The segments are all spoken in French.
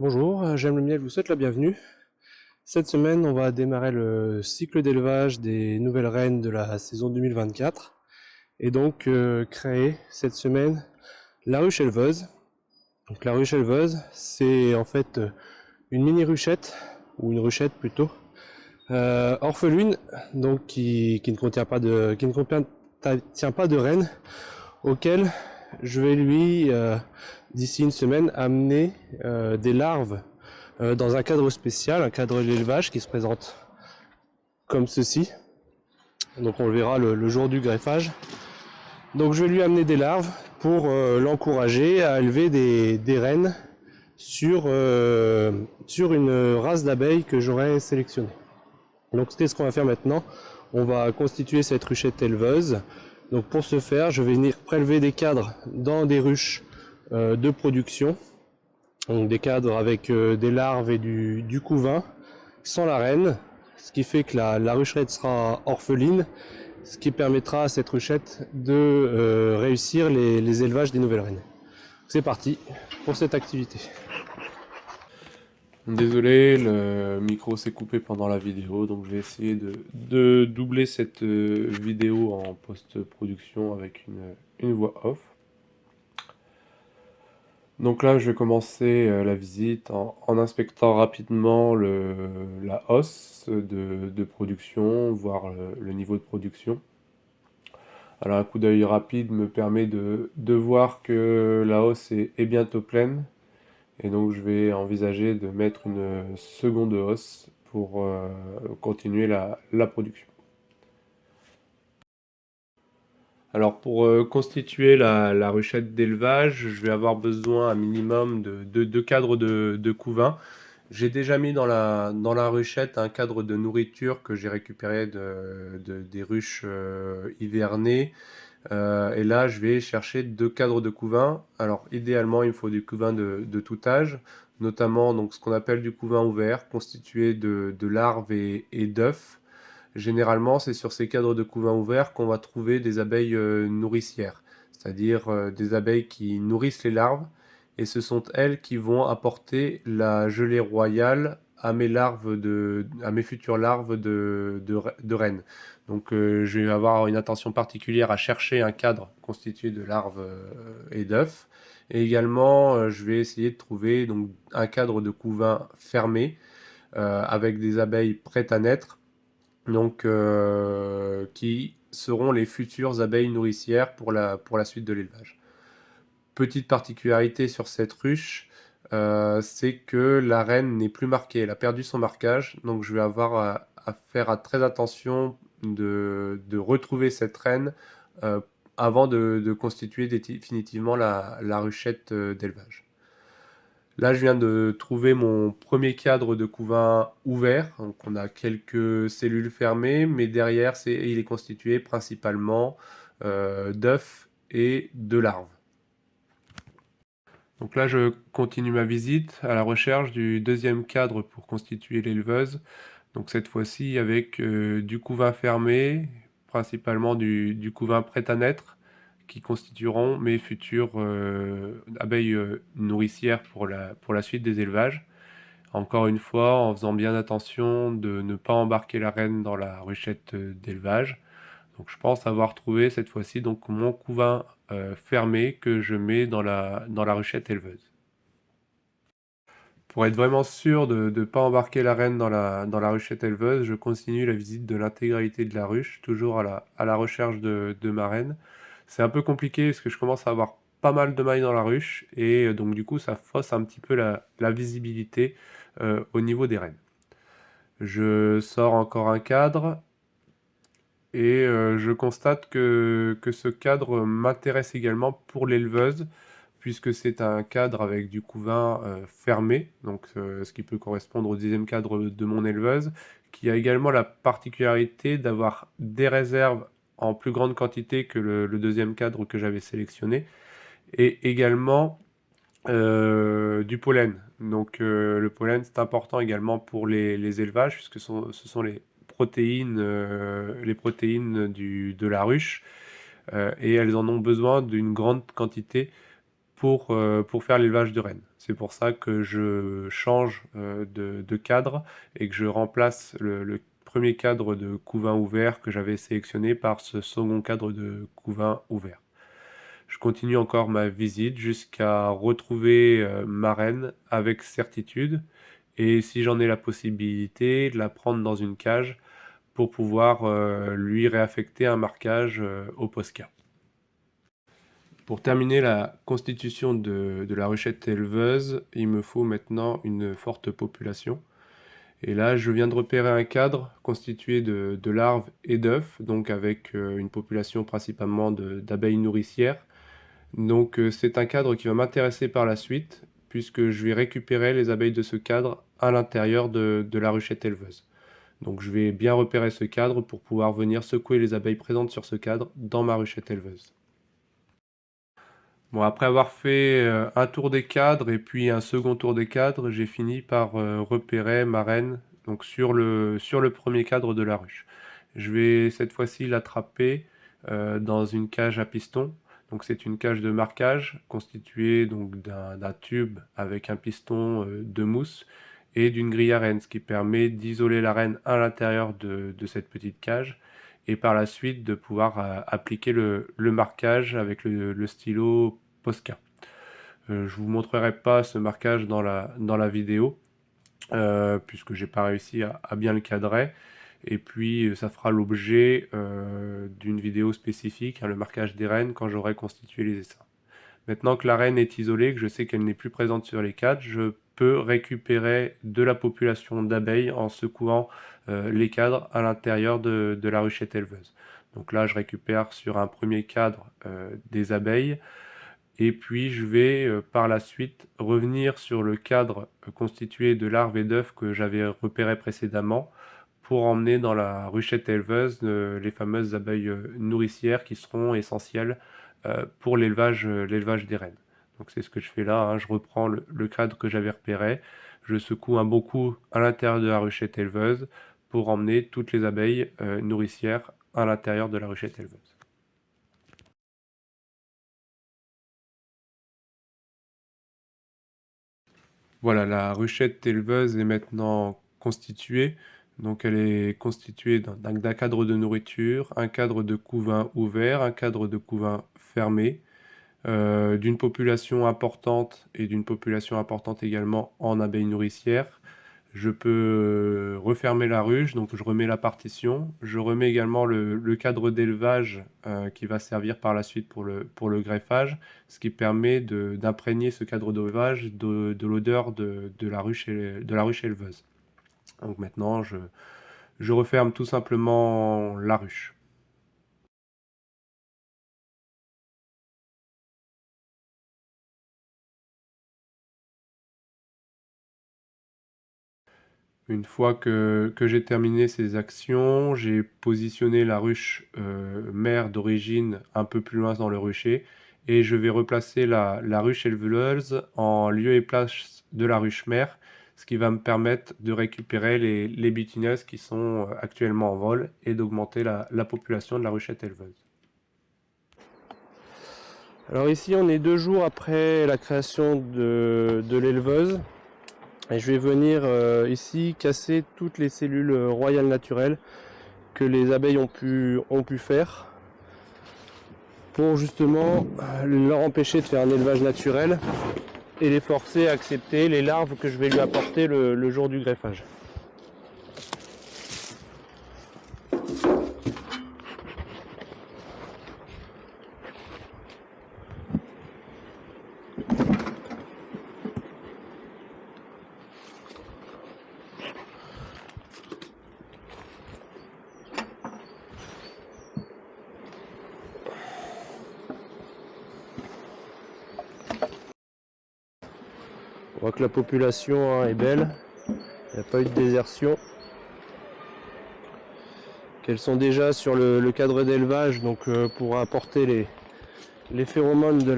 Bonjour, J'aime le miel vous souhaite la bienvenue. Cette semaine, on va démarrer le cycle d'élevage des nouvelles reines de la saison 2024 et donc créer cette semaine la ruche éleveuse. Donc la ruche éleveuse, c'est en fait une mini ruchette, ou une ruchette plutôt, orpheline, donc qui ne contient pas de reine, auquel je vais lui, d'ici une semaine, amener des larves dans un cadre spécial, un cadre d'élevage qui se présente comme ceci. Donc on le verra le jour du greffage. Donc je vais lui amener des larves pour l'encourager à élever des reines sur une race d'abeilles que j'aurais sélectionnée. Donc qu'est-ce qu'on va faire maintenant? On va constituer cette ruchette éleveuse. Donc pour ce faire, je vais venir prélever des cadres dans des ruches de production. Donc des cadres avec des larves et du couvain, sans la reine, ce qui fait que la ruchette sera orpheline, ce qui permettra à cette ruchette de réussir les élevages des nouvelles reines. C'est parti pour cette activité. Désolé, le micro s'est coupé pendant la vidéo, donc je vais essayer de doubler cette vidéo en post-production avec une voix off. Donc là, je vais commencer la visite en inspectant rapidement la hausse de production, voir le niveau de production. Alors un coup d'œil rapide me permet de voir que la hausse est bientôt pleine. Et donc je vais envisager de mettre une seconde hausse pour continuer la production. Alors pour constituer la ruchette d'élevage, je vais avoir besoin un minimum de deux cadres de couvain. J'ai déjà mis dans la ruchette un cadre de nourriture que j'ai récupéré des ruches hivernées. Et là, je vais chercher deux cadres de couvain. Alors, idéalement, il me faut du couvain de tout âge, notamment donc, ce qu'on appelle du couvain ouvert, constitué de larves et d'œufs. Généralement, c'est sur ces cadres de couvain ouverts qu'on va trouver des abeilles nourricières, c'est-à-dire des abeilles qui nourrissent les larves, et ce sont elles qui vont apporter la gelée royale à à mes futures larves de reines. Donc je vais avoir une attention particulière à chercher un cadre constitué de larves et d'œufs. Et également, je vais essayer de trouver donc, un cadre de couvain fermé avec des abeilles prêtes à naître, donc qui seront les futures abeilles nourricières pour la suite de l'élevage. Petite particularité sur cette ruche, c'est que la reine n'est plus marquée, elle a perdu son marquage, donc je vais avoir à faire très attention de retrouver cette reine euh, avant de constituer définitivement la ruchette d'élevage. Là, je viens de trouver mon premier cadre de couvain ouvert. Donc, on a quelques cellules fermées, mais derrière, il est constitué principalement d'œufs et de larves. Donc là, je continue ma visite à la recherche du deuxième cadre pour constituer l'éleveuse. Donc cette fois-ci avec du couvain fermé, principalement du couvain prêt à naître, qui constitueront mes futures abeilles nourricières pour la suite des élevages. Encore une fois, en faisant bien attention de ne pas embarquer la reine dans la ruchette d'élevage. Donc je pense avoir trouvé cette fois-ci donc mon couvain fermé que je mets dans la ruchette éleveuse. Pour être vraiment sûr de ne pas embarquer la reine dans la ruchette éleveuse, je continue la visite de l'intégralité de la ruche, toujours à la recherche de ma reine. C'est un peu compliqué parce que je commence à avoir pas mal de mailles dans la ruche et donc du coup ça fausse un petit peu la visibilité au niveau des reines. Je sors encore un cadre et je constate que ce cadre m'intéresse également pour l'éleveuse, puisque c'est un cadre avec du couvain fermé, donc ce qui peut correspondre au deuxième cadre de mon éleveuse, qui a également la particularité d'avoir des réserves en plus grande quantité que le deuxième cadre que j'avais sélectionné, et également du pollen. Donc le pollen, c'est important également pour les élevages, puisque ce sont les protéines de la ruche, et elles en ont besoin d'une grande quantité pour faire l'élevage de rennes. C'est pour ça que je change de cadre et que je remplace le premier cadre de couvain ouvert que j'avais sélectionné par ce second cadre de couvain ouvert. Je continue encore ma visite jusqu'à retrouver ma reine avec certitude et si j'en ai la possibilité, de la prendre dans une cage pour pouvoir lui réaffecter un marquage au Posca. Pour terminer la constitution de la ruchette éleveuse, il me faut maintenant une forte population. Et là, je viens de repérer un cadre constitué de larves et d'œufs, donc avec une population principalement d'abeilles nourricières. Donc c'est un cadre qui va m'intéresser par la suite, puisque je vais récupérer les abeilles de ce cadre à l'intérieur de la ruchette éleveuse. Donc je vais bien repérer ce cadre pour pouvoir venir secouer les abeilles présentes sur ce cadre dans ma ruchette éleveuse. Bon, après avoir fait un tour des cadres et puis un second tour des cadres, j'ai fini par repérer ma reine donc sur le premier cadre de la ruche. Je vais cette fois-ci l'attraper dans une cage à piston. Donc c'est une cage de marquage constituée donc d'un tube avec un piston de mousse et d'une grille à reine, ce qui permet d'isoler la reine à l'intérieur de cette petite cage et par la suite de pouvoir appliquer le marquage avec le stylo Posca. Je vous montrerai pas ce marquage dans la vidéo puisque j'ai pas réussi à bien le cadrer et puis ça fera l'objet d'une vidéo spécifique, le marquage des reines, quand j'aurai constitué les essaims. Maintenant que la reine est isolée, que je sais qu'elle n'est plus présente sur les cadres, je peux récupérer de la population d'abeilles en secouant les cadres à l'intérieur de la ruchette éleveuse. Donc là, je récupère sur un premier cadre des abeilles et puis je vais par la suite revenir sur le cadre constitué de larves et d'œufs que j'avais repéré précédemment pour emmener dans la ruchette éleveuse les fameuses abeilles nourricières qui seront essentielles pour l'élevage des rennes. Donc c'est ce que je fais là, hein. Je reprends le cadre que j'avais repéré, je secoue un bon coup à l'intérieur de la ruchette éleveuse pour emmener toutes les abeilles nourricières à l'intérieur de la ruchette éleveuse. Voilà, la ruchette éleveuse est maintenant constituée. Donc elle est constituée d'un cadre de nourriture, un cadre de couvain ouvert, un cadre de couvain fermé, d'une population importante et d'une population importante également en abeilles nourricières. Je peux refermer la ruche, donc je remets la partition. Je remets également le cadre d'élevage qui va servir par la suite pour le greffage, ce qui permet d'imprégner ce cadre d'élevage de l'odeur de la ruche éleveuse. Donc maintenant, je referme tout simplement la ruche. Une fois que j'ai terminé ces actions, j'ai positionné la ruche mère d'origine un peu plus loin dans le rucher et je vais replacer la ruche éleveuse en lieu et place de la ruche mère, ce qui va me permettre de récupérer les butineuses qui sont actuellement en vol et d'augmenter la population de la ruchette éleveuse. Alors ici on est 2 jours après la création de l'éleveuse. Et je vais venir ici casser toutes les cellules royales naturelles que les abeilles ont pu faire pour justement leur empêcher de faire un élevage naturel et les forcer à accepter les larves que je vais lui apporter le jour du greffage. On voit que la population est belle, il n'y a pas eu de désertion. Qu'elles sont déjà sur le cadre d'élevage, donc pour apporter les phéromones de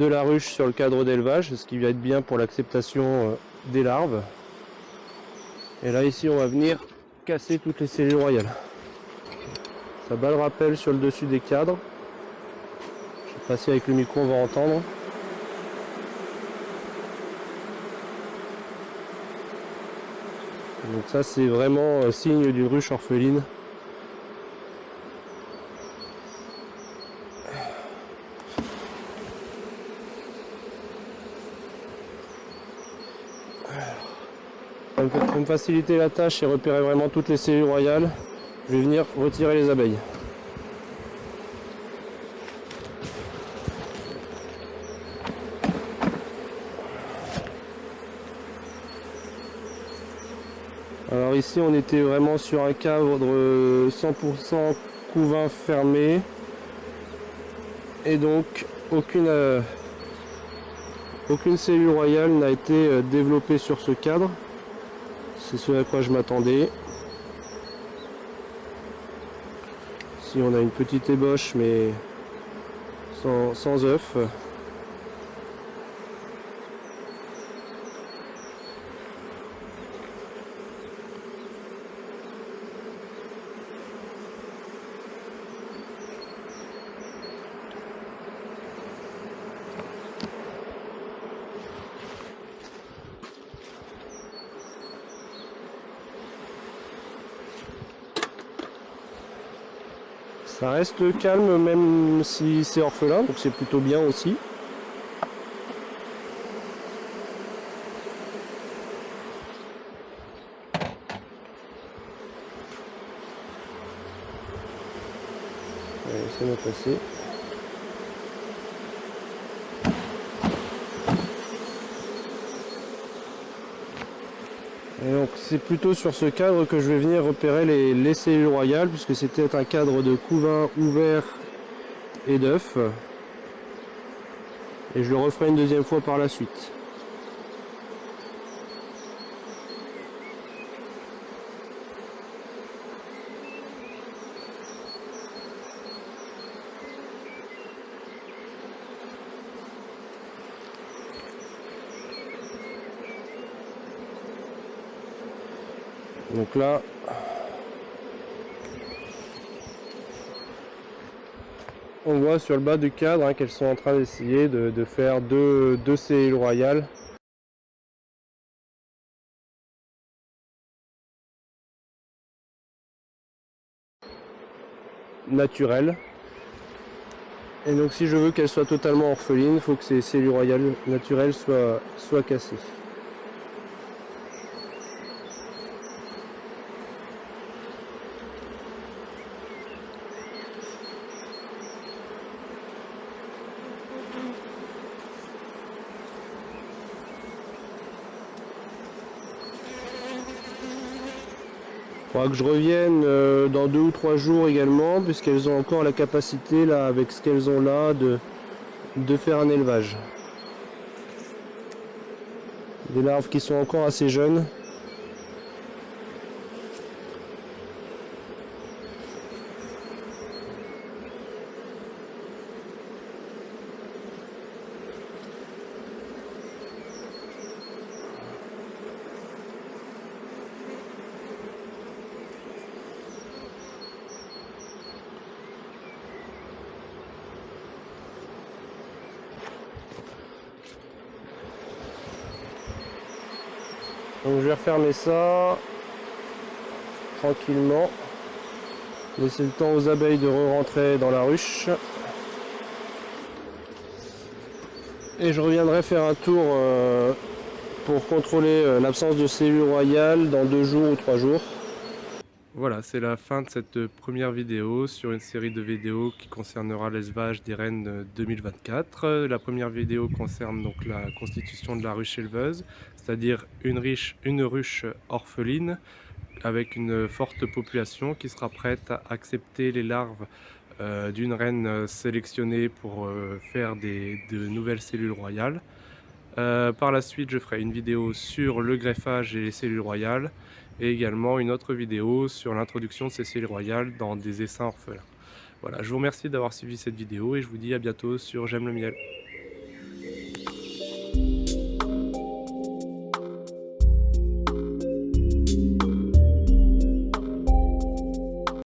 la ruche sur le cadre d'élevage, ce qui va être bien pour l'acceptation des larves. Et là ici on va venir casser toutes les cellules royales. Ça bat le rappel sur le dessus des cadres. Je passer avec le micro, on va entendre. Donc ça c'est vraiment signe d'une ruche orpheline. Pour me faciliter la tâche et repérer vraiment toutes les cellules royales, je vais venir retirer les abeilles. Alors ici on était vraiment sur un cadre 100% couvain fermé et donc aucune cellule royale n'a été développée sur ce cadre. C'est ce à quoi je m'attendais. Ici on a une petite ébauche mais sans œuf. Ça reste calme même si c'est orphelin, donc c'est plutôt bien aussi. On va essayer de passer. Et donc c'est plutôt sur ce cadre que je vais venir repérer les cellules royales, puisque c'était un cadre de couvain ouvert et d'œufs. Et je le referai une deuxième fois par la suite. Donc là, on voit sur le bas du cadre qu'elles sont en train d'essayer de faire deux cellules royales. Naturelles. Et donc si je veux qu'elles soient totalement orphelines, il faut que ces cellules royales naturelles soient cassées. Il faudra que je revienne dans 2 ou 3 jours également, puisqu'elles ont encore la capacité, là, avec ce qu'elles ont là, de faire un élevage. Des larves qui sont encore assez jeunes. Donc je vais refermer ça tranquillement, laisser le temps aux abeilles de re-rentrer dans la ruche, et je reviendrai faire un tour pour contrôler l'absence de cellules royales dans 2 jours ou 3 jours. Voilà, c'est la fin de cette première vidéo sur une série de vidéos qui concernera l'élevage des rennes 2024. La première vidéo concerne donc la constitution de la ruche éleveuse, c'est-à-dire une ruche orpheline avec une forte population qui sera prête à accepter les larves d'une reine sélectionnée pour faire de nouvelles cellules royales. Par la suite, je ferai une vidéo sur le greffage et les cellules royales, et également une autre vidéo sur l'introduction de ces cellules royales dans des essaims orphelins. Voilà, je vous remercie d'avoir suivi cette vidéo et je vous dis à bientôt sur J'aime le miel.